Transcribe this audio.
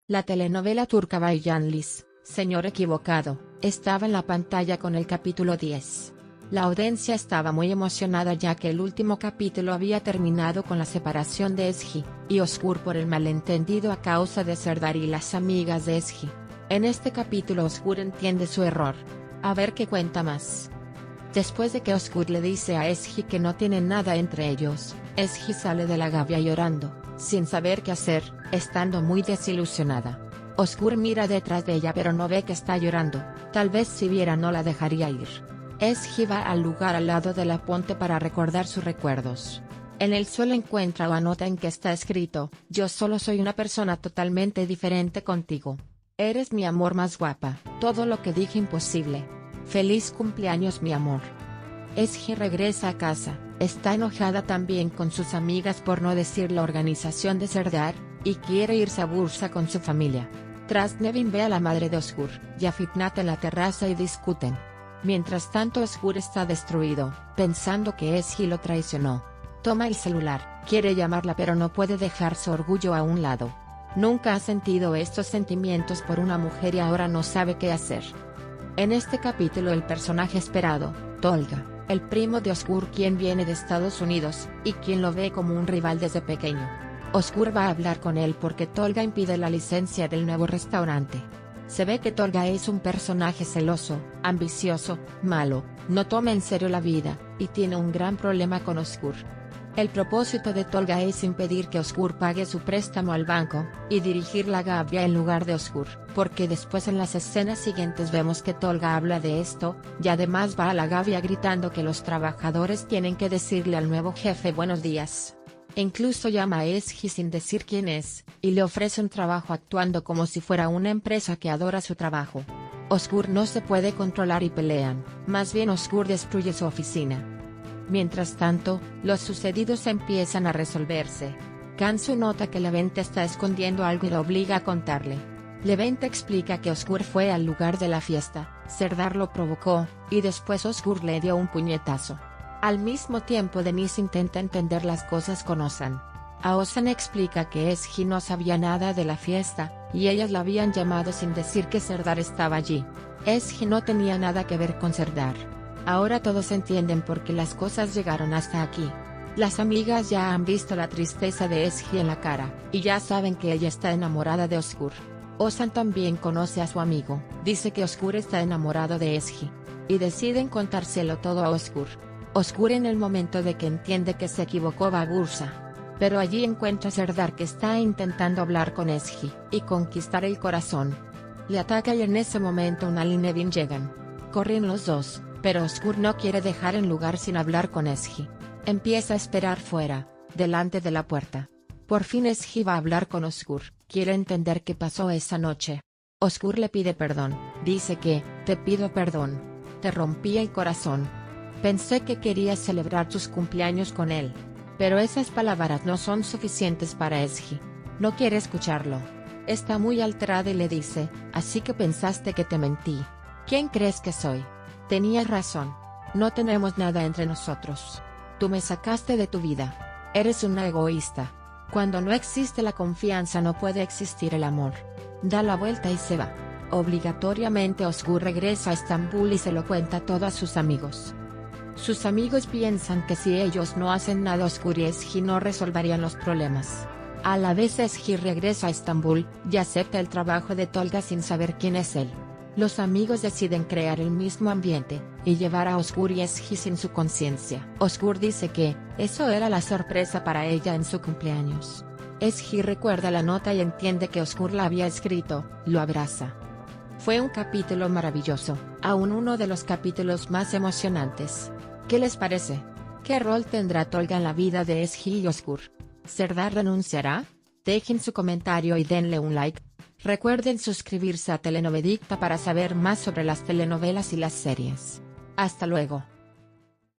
La telenovela turca Bayanlis, Señor Equivocado, estaba en la pantalla con el capítulo 10. La audiencia estaba muy emocionada ya que el último capítulo había terminado con la separación de Ezgi y Özgür por el malentendido a causa de Serdar y las amigas de Ezgi. En este capítulo Özgür entiende su error. A ver qué cuenta más. Después de que Özgür le dice a Ezgi que no tienen nada entre ellos, Ezgi sale de la gavia llorando, sin saber qué hacer, estando muy desilusionada. Özgür mira detrás de ella pero no ve que está llorando, tal vez si viera no la dejaría ir. Ezgi va al lugar al lado de la fuente para recordar sus recuerdos. En el suelo encuentra una nota en que está escrito: "Yo solo soy una persona totalmente diferente contigo. Eres mi amor más guapa, todo lo que dije imposible. Feliz cumpleaños mi amor". Ezgi regresa a casa, está enojada también con sus amigas por no decir la organización de Serdar, y quiere irse a Bursa con su familia. Tras Nevin ve a la madre de Özgür y a Fitnat en la terraza y discuten. Mientras tanto Özgür está destruido, pensando que Ezgi lo traicionó. Toma el celular, quiere llamarla pero no puede dejar su orgullo a un lado. Nunca ha sentido estos sentimientos por una mujer y ahora no sabe qué hacer. En este capítulo el personaje esperado, Tolga, el primo de Özgür quien viene de Estados Unidos, y quien lo ve como un rival desde pequeño. Özgür va a hablar con él porque Tolga impide la licencia del nuevo restaurante. Se ve que Tolga es un personaje celoso, ambicioso, malo, no toma en serio la vida, y tiene un gran problema con Özgür. El propósito de Tolga es impedir que Özgür pague su préstamo al banco, y dirigir la gavia en lugar de Özgür, porque después en las escenas siguientes vemos que Tolga habla de esto, y además va a la gavia gritando que los trabajadores tienen que decirle al nuevo jefe buenos días. Incluso llama a Ezgi sin decir quién es, y le ofrece un trabajo actuando como si fuera una empresa que adora su trabajo. Özgür no se puede controlar y pelean, más bien Özgür destruye su oficina. Mientras tanto, los sucedidos empiezan a resolverse. Cansu nota que Levent está escondiendo algo y lo obliga a contarle. Levent explica que Özgür fue al lugar de la fiesta, Serdar lo provocó, y después Özgür le dio un puñetazo. Al mismo tiempo Deniz intenta entender las cosas con Ozan. A Ozan explica que Ezgi no sabía nada de la fiesta, y ellas la habían llamado sin decir que Serdar estaba allí. Ezgi no tenía nada que ver con Serdar. Ahora todos entienden por qué las cosas llegaron hasta aquí. Las amigas ya han visto la tristeza de Ezgi en la cara, y ya saben que ella está enamorada de Özgür. Ozan también conoce a su amigo, dice que Özgür está enamorado de Ezgi. Y deciden contárselo todo a Özgür. Özgür en el momento de que entiende que se equivocó va a Bursa. Pero allí encuentra a Serdar que está intentando hablar con Ezgi, y conquistar el corazón. Le ataca y en ese momento Unal y Nevin llegan. Corren los dos, pero Özgür no quiere dejar el lugar sin hablar con Ezgi. Empieza a esperar fuera, delante de la puerta. Por fin Ezgi va a hablar con Özgür, quiere entender qué pasó esa noche. Özgür le pide perdón, dice que, te pido perdón. Te rompí el corazón. Pensé que querías celebrar tus cumpleaños con él. Pero esas palabras no son suficientes para Ezgi. No quiere escucharlo. Está muy alterada y le dice, así que pensaste que te mentí. ¿Quién crees que soy? Tenías razón. No tenemos nada entre nosotros. Tú me sacaste de tu vida. Eres una egoísta. Cuando no existe la confianza no puede existir el amor. Da la vuelta y se va. Obligatoriamente Özgür regresa a Estambul y se lo cuenta todo a sus amigos. Sus amigos piensan que si ellos no hacen nada Özgür y Ezgi no resolverían los problemas. A la vez Ezgi regresa a Estambul, y acepta el trabajo de Tolga sin saber quién es él. Los amigos deciden crear el mismo ambiente, y llevar a Özgür y Ezgi sin su conciencia. Özgür dice que, eso era la sorpresa para ella en su cumpleaños. Ezgi recuerda la nota y entiende que Özgür la había escrito, lo abraza. Fue un capítulo maravilloso, aún uno de los capítulos más emocionantes. ¿Qué les parece? ¿Qué rol tendrá Tolga en la vida de Ezgi y Özgür? ¿Serdar renunciará? Dejen su comentario y denle un like. Recuerden suscribirse a Telenovedicta para saber más sobre las telenovelas y las series. Hasta luego.